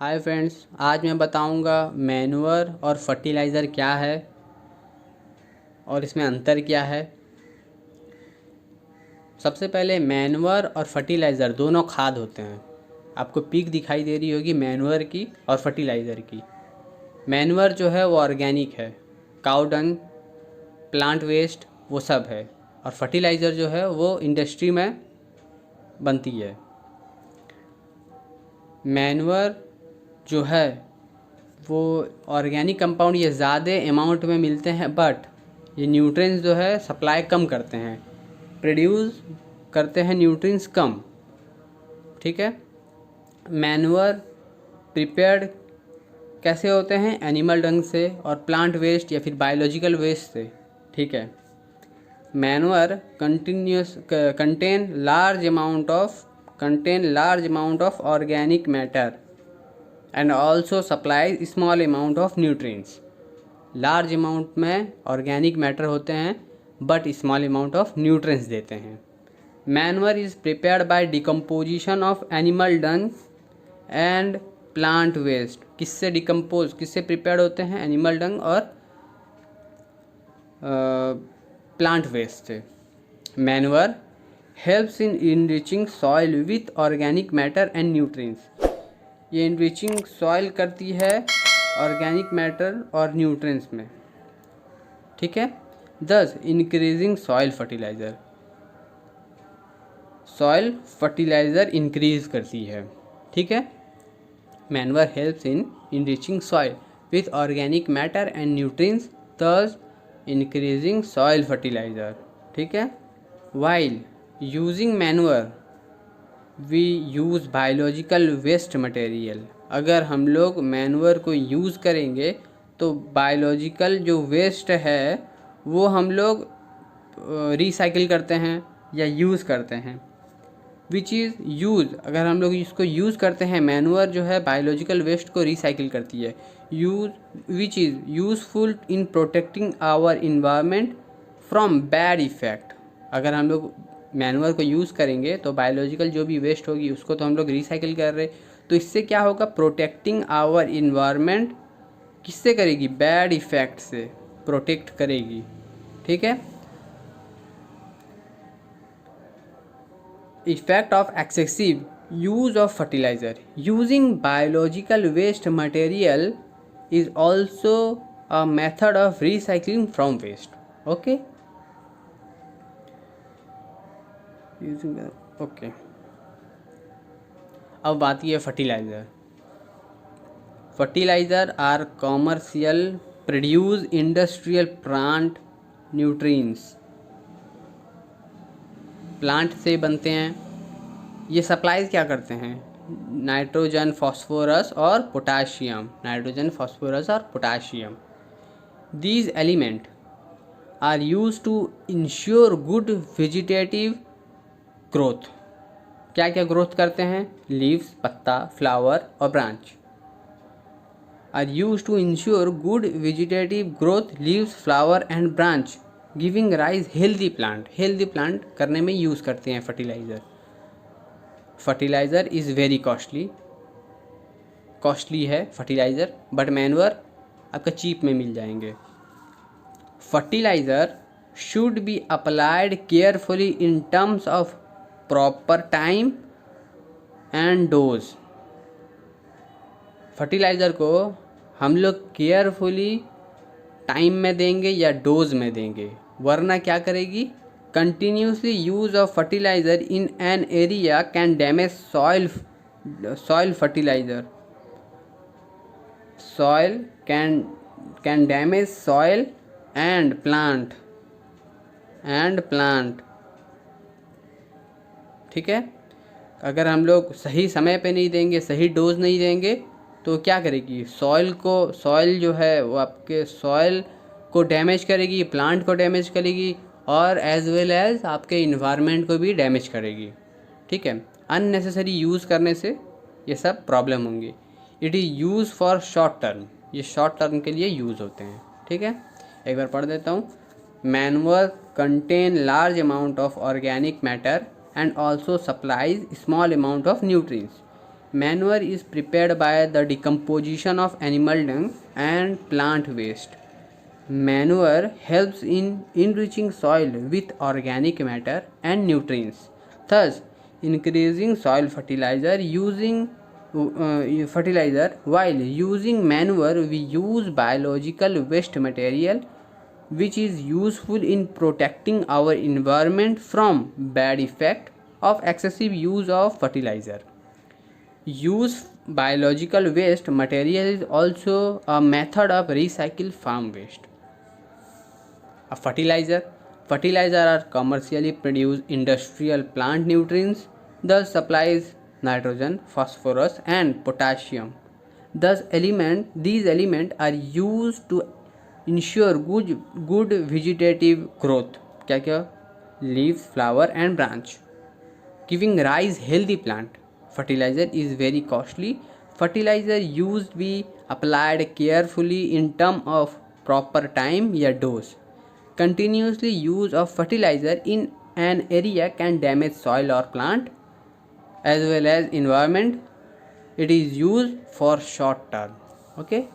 Hi friends, आज मैं बताऊंगा मैन्योर और फर्टिलाइज़र क्या है और इसमें अंतर क्या है। सबसे पहले मैन्योर और फर्टिलाइज़र दोनों खाद होते हैं। आपको पिक दिखाई दे रही होगी मैन्योर की और फर्टिलाइज़र की। मैन्योर जो है वो ऑर्गेनिक है, काऊ डंग, प्लांट वेस्ट वो सब है, और फर्टिलाइज़र जो है वो इंडस्ट्री में बनती है। मैन्योर जो है वो ऑर्गेनिक कंपाउंड ये ज़्यादा अमाउंट में मिलते हैं, बट ये न्यूट्रिएंट्स जो है सप्लाई कम करते हैं, प्रोड्यूस करते हैं न्यूट्रिएंट्स कम। ठीक है। मैन्योर प्रिपेयर्ड कैसे होते हैं? एनिमल डंग से और प्लांट वेस्ट या फिर बायोलॉजिकल वेस्ट से। ठीक है। Manure contain large amount of organic matter and also supplies small amount of nutrients। Large amount में ऑर्गेनिक मैटर होते हैं but small amount of nutrients देते हैं। Manure is prepared by decomposition of animal dung and plant waste. किससे prepared होते हैं? Animal dung और plant waste से। Manure helps in enriching soil with organic matter and nutrients. ये enriching soil करती है ऑर्गेनिक मैटर और न्यूट्रिएंट्स में। ठीक है। दस इंक्रीजिंग सॉइल फर्टिलाइज़र इंक्रीज करती है। ठीक है। Manure helps in enriching soil with organic matter and nutrients, thus increasing soil fertiliser. ठीक है। While using manure we use biological waste material. अगर हम लोग मैन्योर को यूज़ करेंगे तो बायोलॉजिकल जो वेस्ट है वो हम लोग रिसाइकिल करते हैं या यूज़ करते हैं। विच इज़ यूज़, अगर हम लोग इसको यूज़ करते हैं, मैन्योर जो है बायोलॉजिकल वेस्ट को रिसाइकिल करती है। Which is useful in protecting our environment from bad effect. अगर हम लोग मैन्योर को यूज़ करेंगे तो बायोलॉजिकल जो भी वेस्ट होगी उसको तो हम लोग रिसाइकिल कर रहे, तो इससे क्या होगा? प्रोटेक्टिंग आवर इन्वायरमेंट किससे करेगी? बैड इफ़ेक्ट से प्रोटेक्ट करेगी। ठीक है। Effect of excessive use of fertiliser using biological waste material is also a method of recycling from waste. Okay okay. अब बात है fertiliser. Fertiliser are commercial produce industrial plant nutrients. Plant से बनते हैं। ये सप्लाईज क्या करते हैं? नाइट्रोजन, फॉस्फोरस और potassium. These element are use to ensure good vegetative growth. क्या क्या ग्रोथ करते हैं? लीव्स, पत्ता, फ्लावर और branch are use to ensure good vegetative growth, leaves, flower and branch giving rise healthy plant करने में use करते हैं fertiliser. Fertiliser is very costly है फर्टिलाइज़र, बट मैन्योर आपका चीप में मिल जाएंगे। Fertiliser should be applied carefully in terms of proper time and dose. Fertiliser को हम लोग केयरफुली टाइम में देंगे या डोज में देंगे, वरना क्या करेगी? Continuously use of fertiliser in an area can damage soil fertiliser can damage soil and plant. ठीक है। अगर हम लोग सही समय पे नहीं देंगे, सही डोज नहीं देंगे, तो क्या करेगी? सॉइल जो है वो आपके सॉइल को डैमेज करेगी, प्लांट को डैमेज करेगी और एज वेल एज आपके इन्वायरमेंट को भी डैमेज करेगी। ठीक है। अननेसेसरी यूज़ करने से ये सब प्रॉब्लम होंगी। It is use for short term, ये शॉर्ट टर्म के लिए यूज़ होते हैं। ठीक है। एक बार पढ़ देता हूँ। Manure contain large amount of organic matter and also supplies small amount of nutrients Manure is prepared by the decomposition of animal dung and plant waste. Manure helps in enriching soil with organic matter and nutrients, thus increasing soil fertilizer. While using manure, we use biological waste material which is useful in protecting our environment from bad effect of excessive use of fertilizer. Use biological waste material is also a method of recycle farm waste. A fertilizer are commercially produced industrial plant nutrients, thus supplies nitrogen, phosphorus and potassium. These elements are used to ensure good vegetative growth. क्या क्या? Leaves, flower and branch, giving rise healthy plant. Fertilizer is very costly. Fertilizer used be applied carefully in term of proper time या dose. Continuously use of fertilizer in an area can damage soil or plant as well as environment. It is used for short term. Okay.